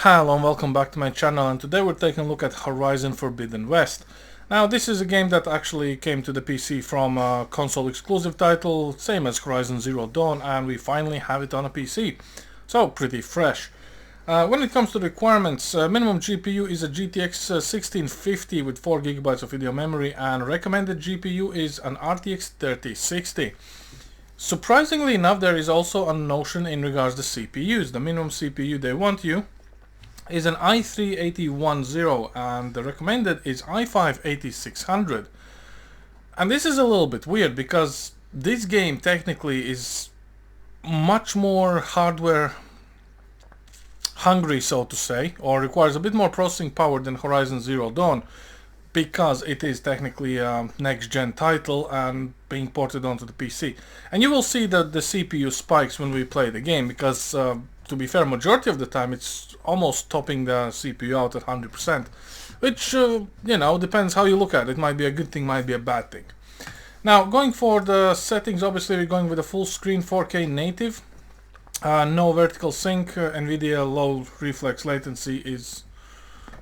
Hello and welcome back to my channel, and today we're taking a look at Horizon Forbidden West. Now this is a game that actually came to the PC from a console exclusive title, same as Horizon Zero Dawn, and we finally have it on a PC. So pretty fresh. When it comes to requirements, minimum GPU is a GTX 1650 with 4GB of video memory, and recommended GPU is an RTX 3060. Surprisingly enough, there is also a notion in regards to CPUs. The minimum CPU they want you is an i3-8010 and the recommended is i5-8600. And this is a little bit weird because this game technically is much more hardware hungry, so to say, or requires a bit more processing power than Horizon Zero Dawn, because it is technically a next-gen title and being ported onto the PC. And you will see that the CPU spikes when we play the game, because to be fair, majority of the time it's almost topping the CPU out at 100%, which, you know, depends how you look at it. It might be a good thing, might be a bad thing. Now, going for the settings, obviously we're going with a full screen 4K native. No vertical sync, NVIDIA low reflex latency is,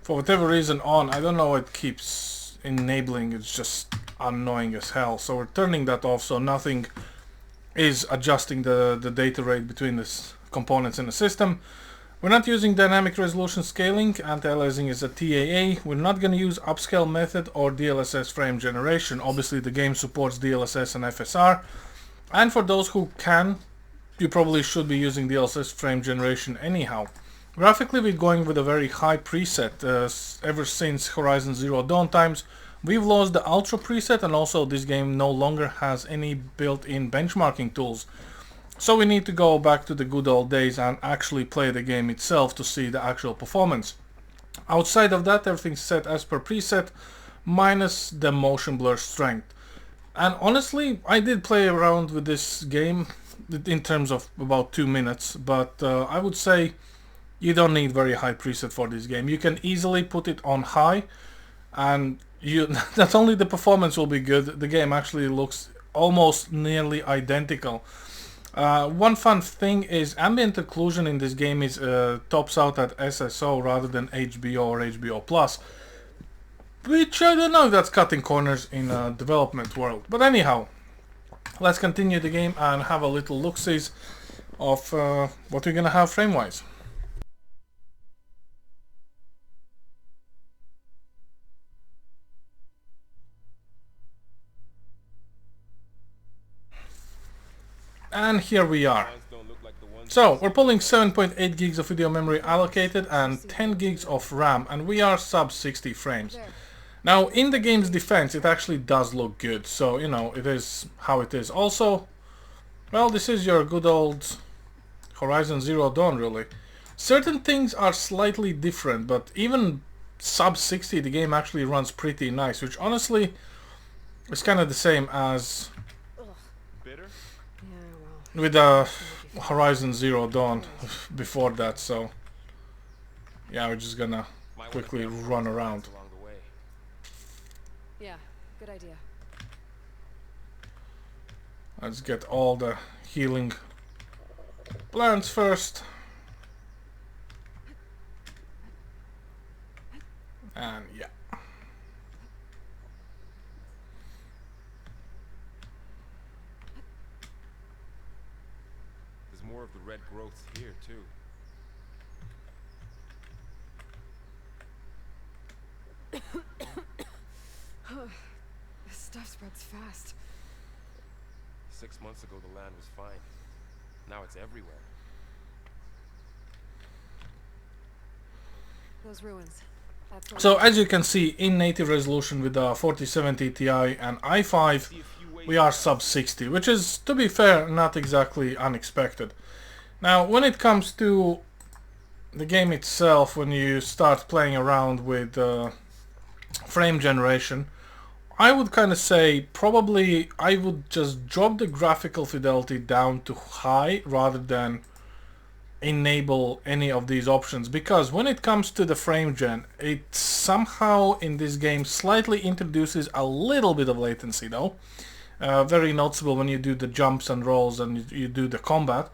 for whatever reason, on. I don't know, it keeps enabling, it's just annoying as hell. So we're turning that off, so nothing is adjusting the data rate between the components in the system. We're not using dynamic resolution scaling, anti-aliasing is a TAA. We're not going to use upscale method or DLSS frame generation. Obviously the game supports DLSS and FSR, and for those who can, you probably should be using DLSS frame generation anyhow. Graphically we're going with a very high preset. Ever since Horizon Zero Dawn times we've lost the Ultra preset, and also this game no longer has any built-in benchmarking tools. So we need to go back to the good old days and actually play the game itself to see the actual performance. Outside of that, everything's set as per preset, minus the motion blur strength. And honestly, I did play around with this game in terms of about 2 minutes, but I would say you don't need very high preset for this game. You can easily put it on high, and not only the performance will be good, the game actually looks almost nearly identical. One fun thing is ambient occlusion in this game is tops out at SSO rather than HBO or HBO Plus, which I don't know if that's cutting corners in a development world. But anyhow, let's continue the game and have a little look-sees of what we're gonna have frame-wise. And here we are. So we're pulling 7.8 gigs of video memory allocated and 10 gigs of RAM, and we are sub 60 frames. Now in the game's defense it actually does look good, so you know, it is how it is. Also, well, this is your good old Horizon Zero Dawn really. Certain things are slightly different, but even sub 60 the game actually runs pretty nice, which honestly is kind of the same as with Horizon Zero Dawn before that. So yeah, we're just gonna quickly run around. Yeah, good idea. Let's get all the healing plants first. And yeah. More of the red growths here too. This stuff spreads fast. 6 months ago the land was fine. Now it's everywhere. Those ruins. That's what So as you can see, in native resolution with the 4070 Ti and i5, we are sub 60, which is, to be fair, not exactly unexpected. Now when it comes to the game itself, when you start playing around with frame generation, I would kind of say probably I would just drop the graphical fidelity down to high rather than enable any of these options, because when it comes to the frame gen, it somehow in this game slightly introduces a little bit of latency though. Very noticeable when you do the jumps and rolls and you do the combat.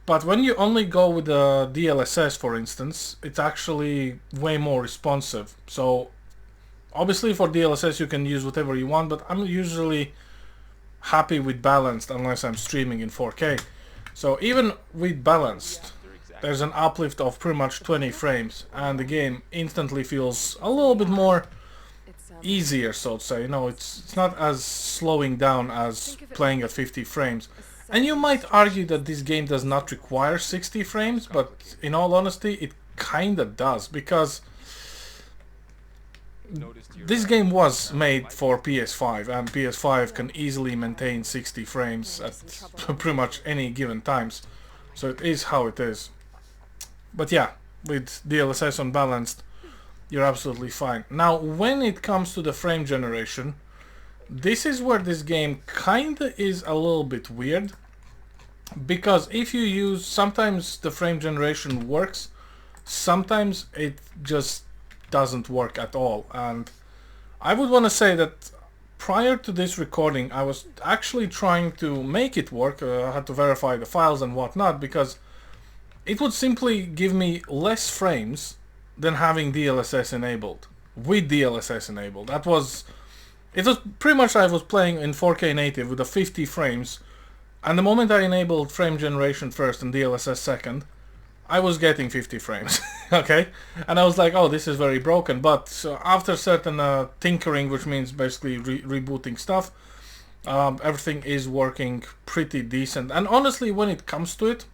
But when you only go with the DLSS, for instance, it's actually way more responsive. So obviously for DLSS you can use whatever you want, but I'm usually happy with balanced unless I'm streaming in 4K. So even with balanced, there's an uplift of pretty much 20 frames, and the game instantly feels a little bit more easier, so to say. You know, it's not as slowing down as playing at 50 frames. And you might argue that this game does not require 60 frames, but in all honesty, it kinda does, because this game was made for PS5, and PS5 can easily maintain 60 frames at pretty much any given times. So it is how it is. But yeah, with DLSS unbalanced, you're absolutely fine. Now, when it comes to the frame generation, this is where this game kinda is a little bit weird. Because if you use, sometimes the frame generation works, sometimes it just doesn't work at all. And I would want to say that prior to this recording, I was actually trying to make it work. I had to verify the files and whatnot, because it would simply give me less frames than having DLSS enabled. With DLSS enabled, it was pretty much, I was playing in 4K native with the 50 frames, and the moment I enabled frame generation first and DLSS second, I was getting 50 frames. Okay, and I was like, oh, this is very broken. But after certain tinkering, which means basically rebooting stuff, everything is working pretty decent. And honestly, when it comes to it,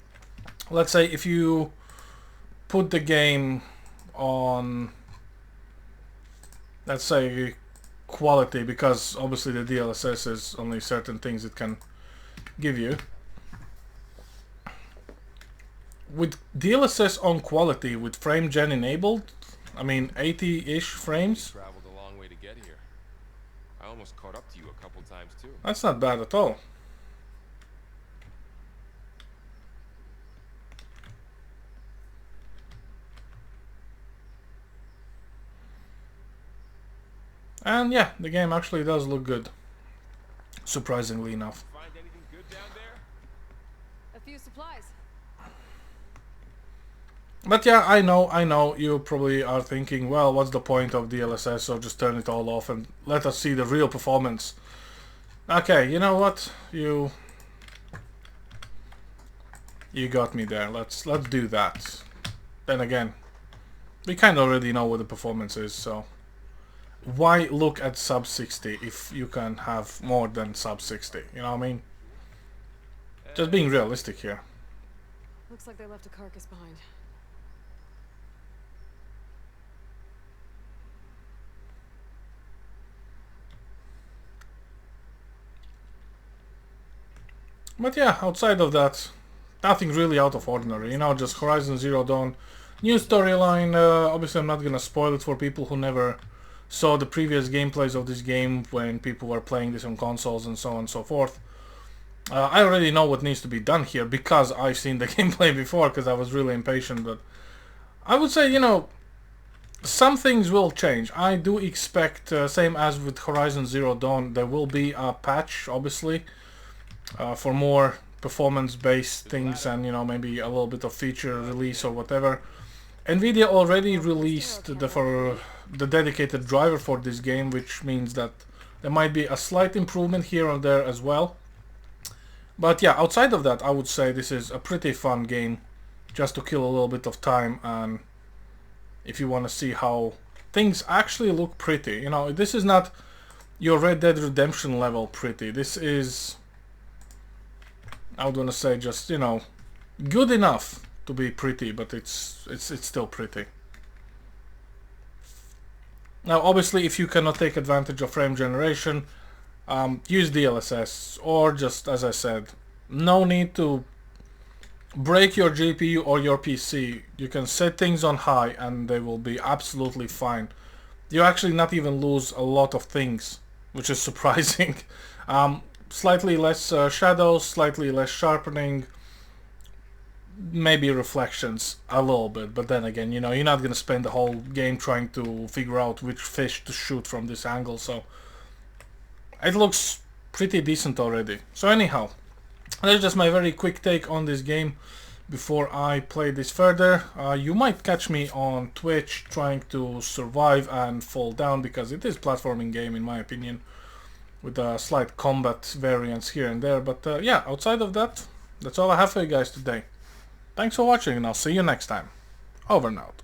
let's say if you put the game on, let's say, quality, because obviously the DLSS is only certain things it can give you. With DLSS on quality, with frame gen enabled, I mean 80-ish frames. Traveled a long way to get here. I almost caught up to you a couple times too. That's not bad at all. And yeah, the game actually does look good, surprisingly enough. Find anything good down there? A few supplies. But yeah, I know, you probably are thinking, well, what's the point of DLSS, so just turn it all off and let us see the real performance. Okay, you know what? You got me there. Let's do that. Then again, we kind of already know what the performance is, so why look at sub 60 if you can have more than sub 60? You know what I mean? Just being realistic here. Looks like they left a carcass behind. But yeah, outside of that, nothing really out of ordinary. You know, just Horizon Zero Dawn, new storyline. Obviously, I'm not gonna spoil it for people who never saw the previous gameplays of this game when people were playing this on consoles and so on and so forth. I already know what needs to be done here because I've seen the gameplay before, because I was really impatient. But I would say, you know, some things will change. I do expect, same as with Horizon Zero Dawn, there will be a patch, obviously, for more performance-based things, and you know, maybe a little bit of feature release or whatever. Nvidia already released the dedicated driver for this game, which means that there might be a slight improvement here or there as well. But yeah, outside of that, I would say this is a pretty fun game just to kill a little bit of time, and if you want to see how things actually look pretty. You know, this is not your Red Dead Redemption level pretty. This is, I would want to say, just, you know, good enough to be pretty, but it's still pretty. Now, obviously, if you cannot take advantage of frame generation, use DLSS, or just, as I said, no need to break your GPU or your PC. You can set things on high and they will be absolutely fine. You actually not even lose a lot of things, which is surprising. Slightly less shadows, slightly less sharpening, maybe reflections a little bit, but then again, you know, you're not gonna spend the whole game trying to figure out which fish to shoot from this angle, so it looks pretty decent already. So anyhow, that's just my very quick take on this game. before I play this further. You might catch me on Twitch trying to survive and fall down, because it is a platforming game in my opinion, with a slight combat variance here and there. But yeah, outside of that, that's all I have for you guys today. Thanks for watching, and I'll see you next time. Over and out.